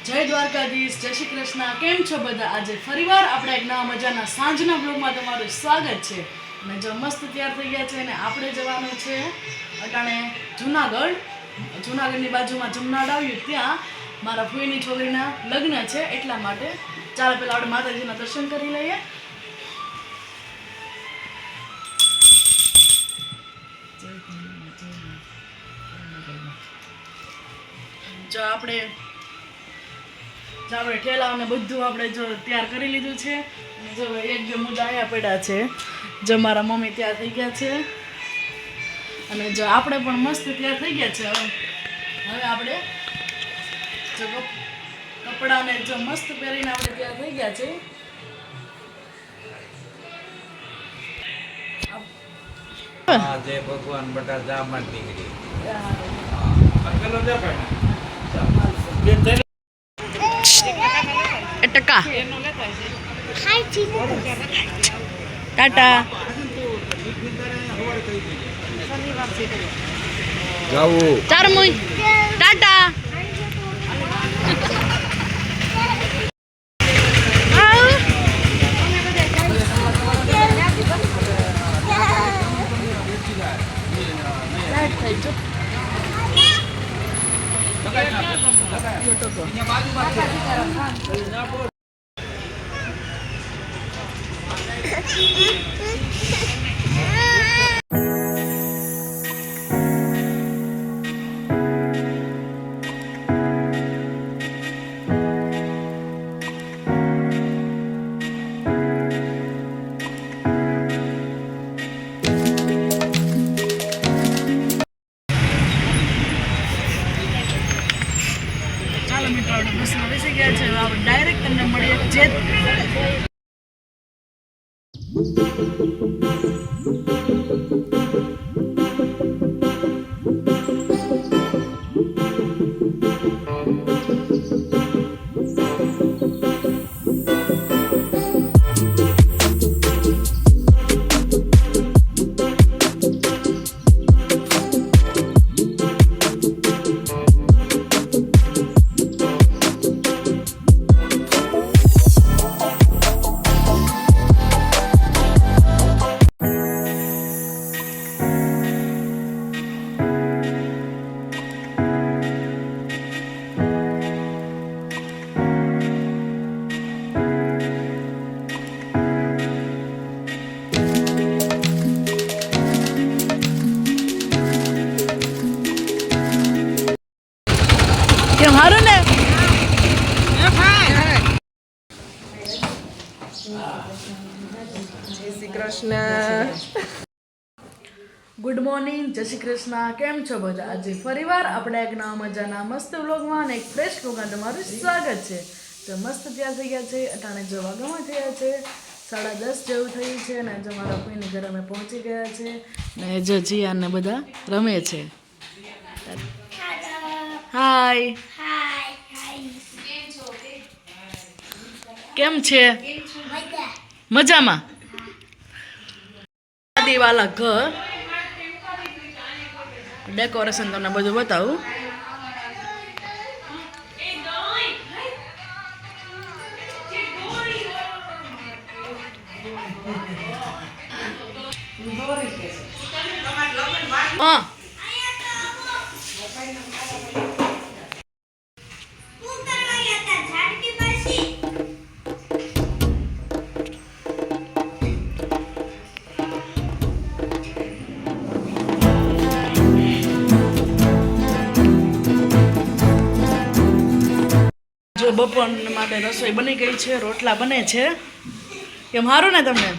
જય દ્વારકાધીશ, જય શ્રી કૃષ્ણ. કેમ છો બધા? આજે ફરીવાર આપણે એક નવા મજાના સાંજના બ્લોગમાં તમારું સ્વાગત છે. અને જો મસ્ત તૈયાર થઈ ગયા છે અને આપણે જવાનું છે અટાણે જુનાગઢની બાજુમાં જમનાડ આવ્યું ત્યાં મારા ફૂઈની છોકરીના લગ્ન છે, એટલા માટે ચાલો પહેલાં આપણે માતાજીના દર્શન કરી લઈએ. જો આપણે ઠેલા અને બધું આપણે જો તૈયાર કરી લીધું છે. અને જો એક બે મુદ્દા અહીંયા પડ્યા છે. જો મારા મમ્મી તૈયાર થઈ ગયા છે અને જો આપણે પણ મસ્ત તૈયાર થઈ ગયા છે. હવે આપણે જો કપડાને જો મસ્ત પહેરીને આપણે તૈયાર થઈ ગયા છે. જય ભગવાન બટા જામન દીકરી ટકા ટાટા જાવું ચારમુઈ ટાટા બસમાં બેસી ગયા છે. આપણે ડાયરેક્ટ તમને મળીએ જેતપુર. કેમ હારું ને? જય શ્રી કૃષ્ણ. ગુડ મોર્નિંગ, જય શ્રી કૃષ્ણ. કેમ છો બધા? આજે ફરીવાર આપણે એક નવા મજાના મસ્ત વ્લોગમાં અને એક ફ્રેશ વ્લોગમાં તમારું સ્વાગત છે. તો મસ્ત તૈયાર થઈ ગયા છે. અટાણે જો વાગવામાં થયા છે 10:30 જેવું થયું છે. અને જો મારા ફોઈની ઘરે અમે પહોંચી ગયા છે ને જો જીયાન ને બધા રમે છે. હાય, કેમ છે? મજામાં. વાલા ઘર ડેકોરેશન તમને બધું બતાવું. હા, જો બપોર માટે રસોઈ બની ગઈ છે, રોટલા બને છે. કેમ સારું ને તમને?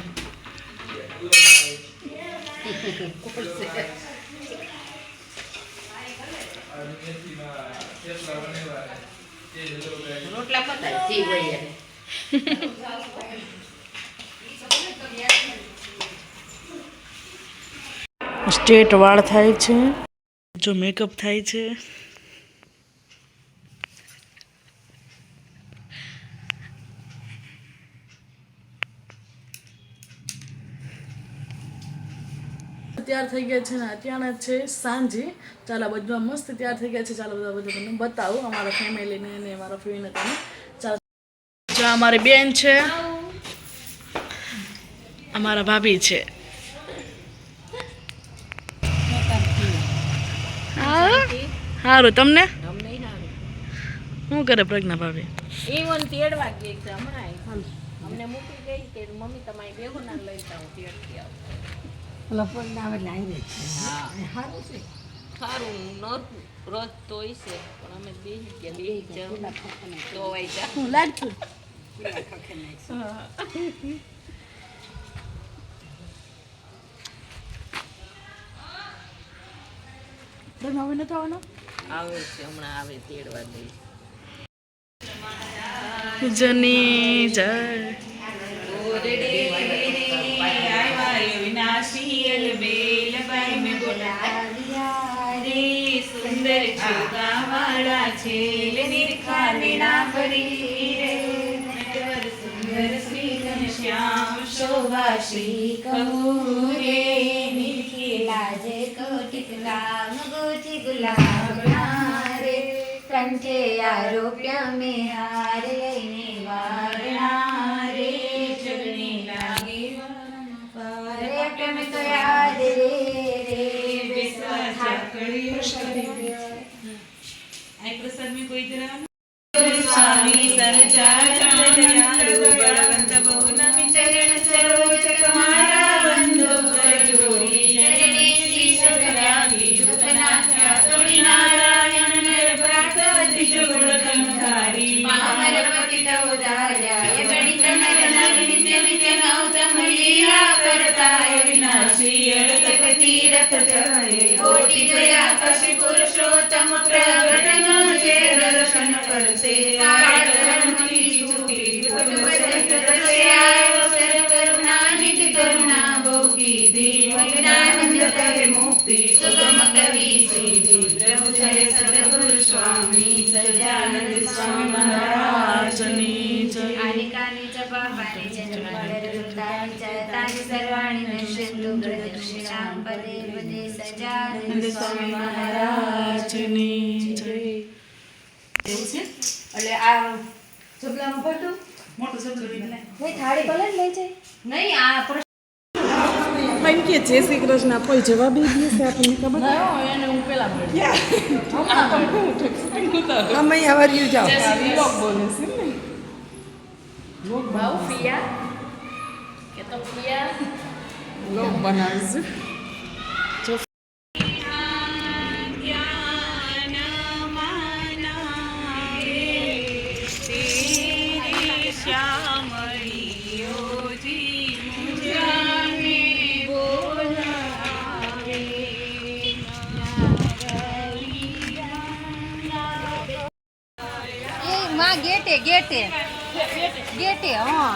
રોટલા પતા જી હોય સ્ટ્રેટ વાળ થાય છે, જો મેકઅપ થાય છે. તૈયાર થઈ ગયા છે ને અત્યારના છે સાંજે. ચાલો બધા મસ્ત તૈયાર થઈ ગયા છે. ચાલો બધા તમને બતાવું અમારા ફેમિલીને ને મારા ફ્રેન્ડને તમે. ચાલો જો અમારી બેન છે, અમારા ભાભી છે. સારું તમને શું કરે પ્રજ્ઞા ભાભી? ઈવન તેડવા ગઈ છે હમણાં. અમને મૂકી ગઈ કે મમ્મી તમારી બેહુ ના લઈ જાઓ તેડતી આવો. સારું રોજ તો હોય છે પણ અમે બેહી જાઓ તો વાઈ જા. હું લાગતું પ્રજ્ઞા હવે નથી આવવાનો? આવે છે હમણાં આવે તેડવા દઈ. જની જય સુંદર છોગાવાળા છેલ નિરખાનેણા ભરી રે સુંદર શ્રી ઘનશ્યામ શોભા શ્રી કહુરે નિરખેલા જે કોટિકલા મગોચી ગુલાબના રે કંઠે આરોપ્ય મેં હાર લઈને વારણા રે ચરણી લાગે આરોપ્ય મેં તો યાદ રે રે બેસવા પ્રસાદ में कोई तरह स्वामी सरचारण बलवंत बहुनामी चरण सरोज कमारा बंधु कर जोड़ी चरणे श्री सतरागी दुखनाख्या तोड़ी नारायण नर प्रातवति जोड़ कंधारी मामर पतित उदार्या ये गणित नर नर नित्य नित्य नौतम लीला करताय विनाशी अड़तक तीरथ चढ़े कोटि गया कशि पुरुषोत्तम प्रगटन जे दर्शन करते सारण की छूटी अवसर करुणा निधि करुणा भोगी दीनंद करे मुक्ति सुगम कवि सीधी प्रभु जय सद्गुरु स्वामी सच्चिदानंद स्वामी महाराजनी जय. आनिकानि च पापानि च वृन्दानि च तानि सर्वाणि नश्यन्तु प्रदक्षिणां पदे पदे सच्चिदानंद स्वामी महाराजनी જય. એવું છે એટલે આ ઝબલામાં ભરતું મોટું સબ્જુ લઈને નહીં થાળી ભલે ને લઈ જાય નહીં આ એમ કે જય શ્રી કૃષ્ણ કોઈ જવાબ એ દેશે આપણને ખબર ના એને હું પેલા મળી અમે હવર યુ જાઓ લોક બોલે છે ને ભાવ પિયા કે તો પિયા લોક બનાવીશું માં ગેટે ગેટે ગેટે હા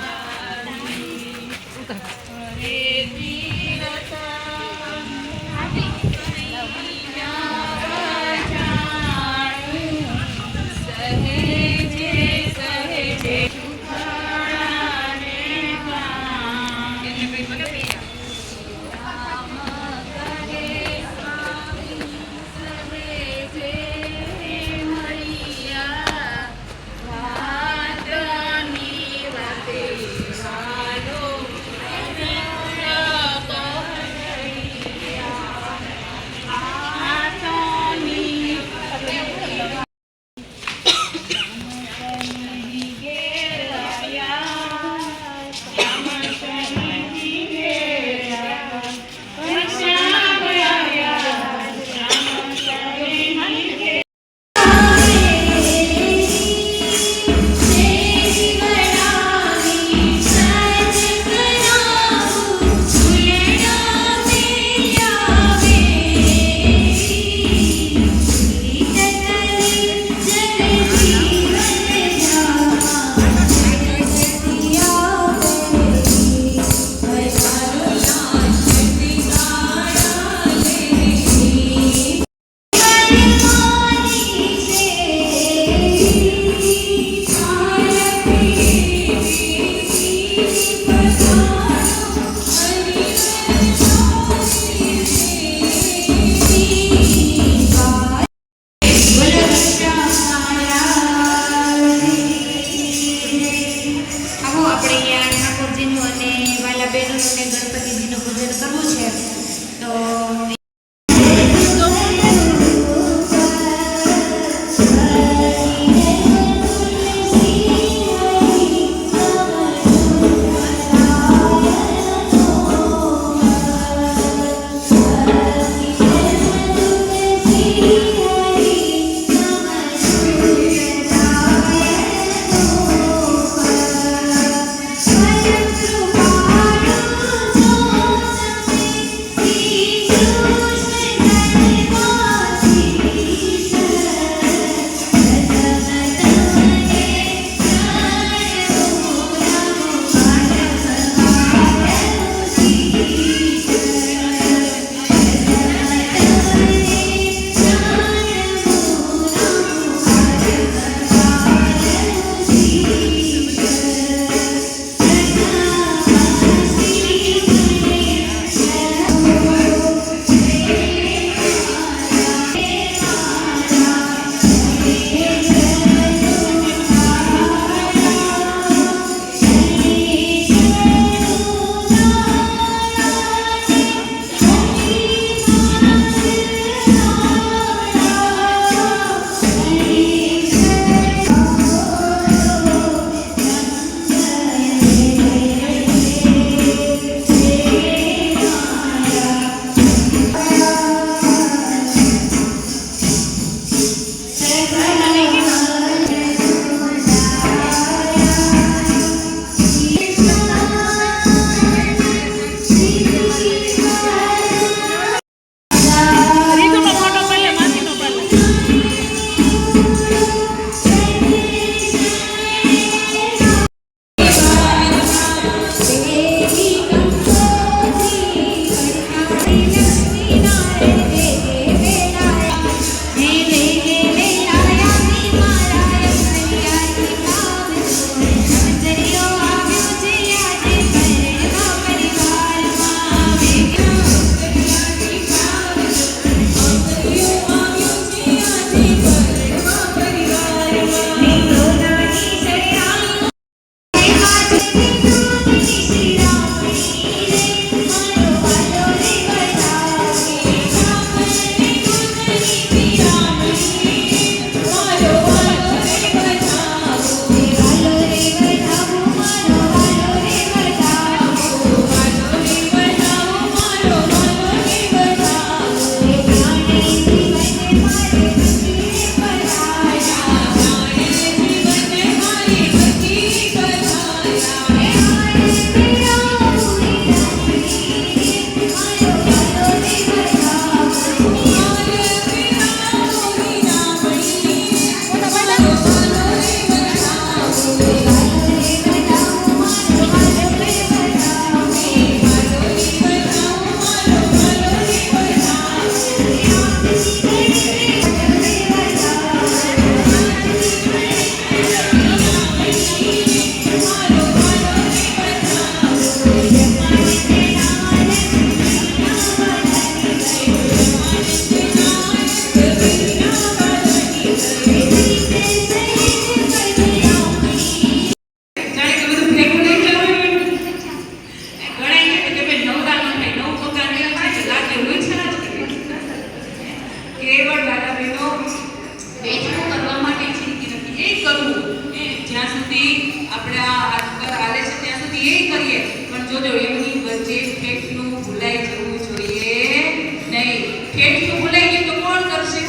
જ્યાં સુધી આપણે આ હાથ પર હાલે છે ત્યાં સુધી એ કરીએ, પણ જોજો એમની વચ્ચે ઠેઠનું ભૂલાઈ જવું જોઈએ નહીં. ઠેઠનું ભૂલાઈ ગયું તો કોણ કરશે?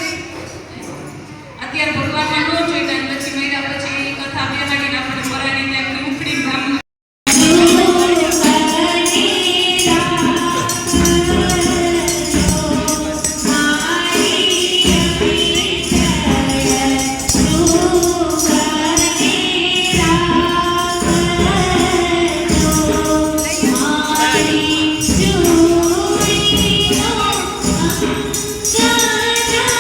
અત્યારે ભગવાનમાં ન જોઈતા અને પછી મહિના પછી એની કથા બે લાગીને આપણે મરાની ત્યાં ઉખડી ગામ Jaya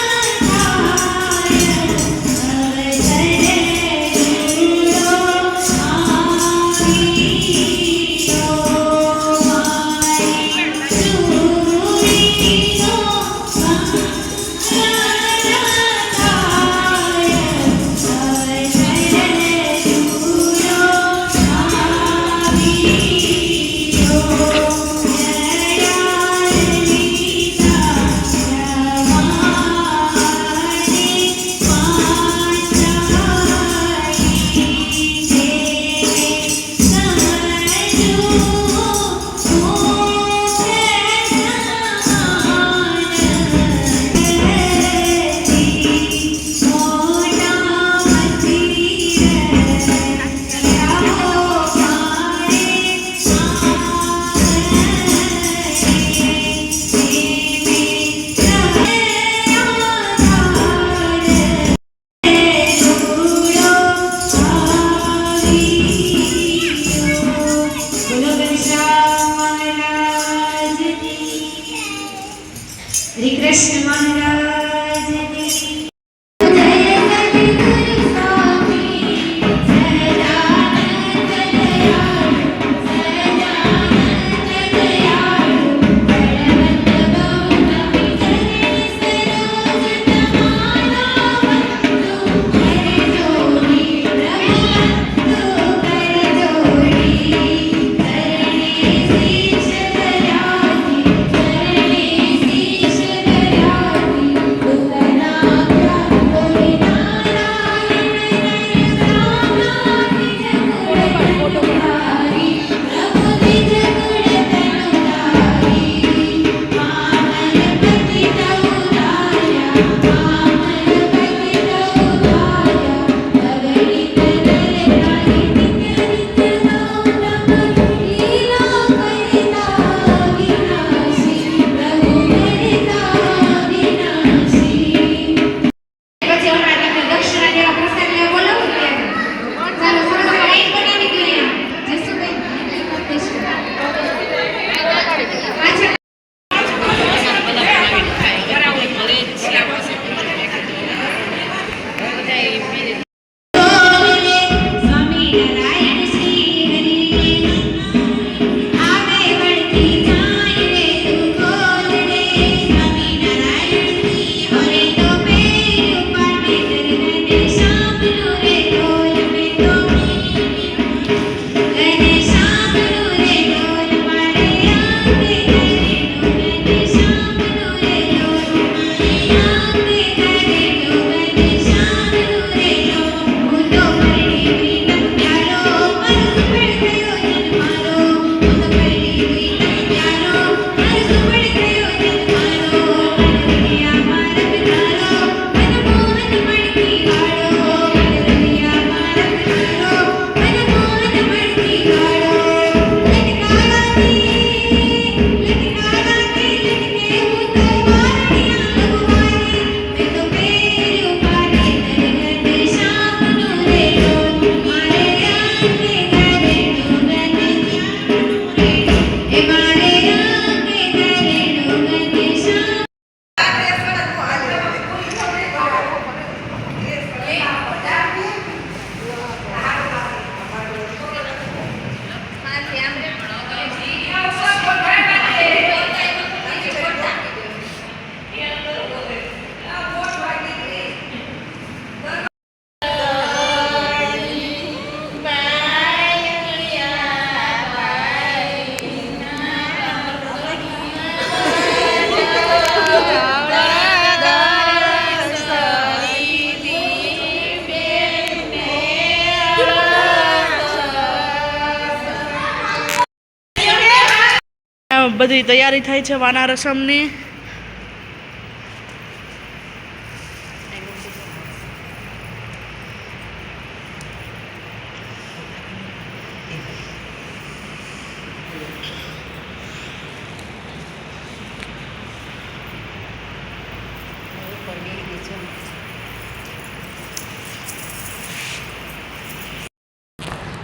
બધી તૈયારી થાય છે વાના રસમની.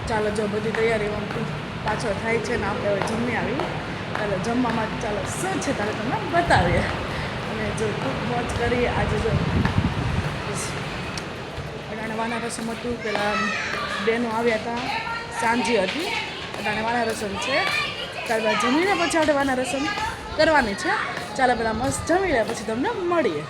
ચાલો જો બધી તૈયારી પાછળ થાય છે ને આપણે હવે જમી આવી. ચાલો જમવામાં ચાલો શું છે તારે તમને બતાવીએ. અને જો ખૂબ મોજ કરી આજે. જો અટાણે વાના રસમ હતું, પેલા બહેનો આવ્યા હતા, સાંજી હતી. અટાણે વાના રસમ છે. ત્યારબાદ જમીને પછી આપણે વાના રસમ કરવાની છે. ચાલો પેલા મસ્ત જમી લે પછી તમને મળીએ.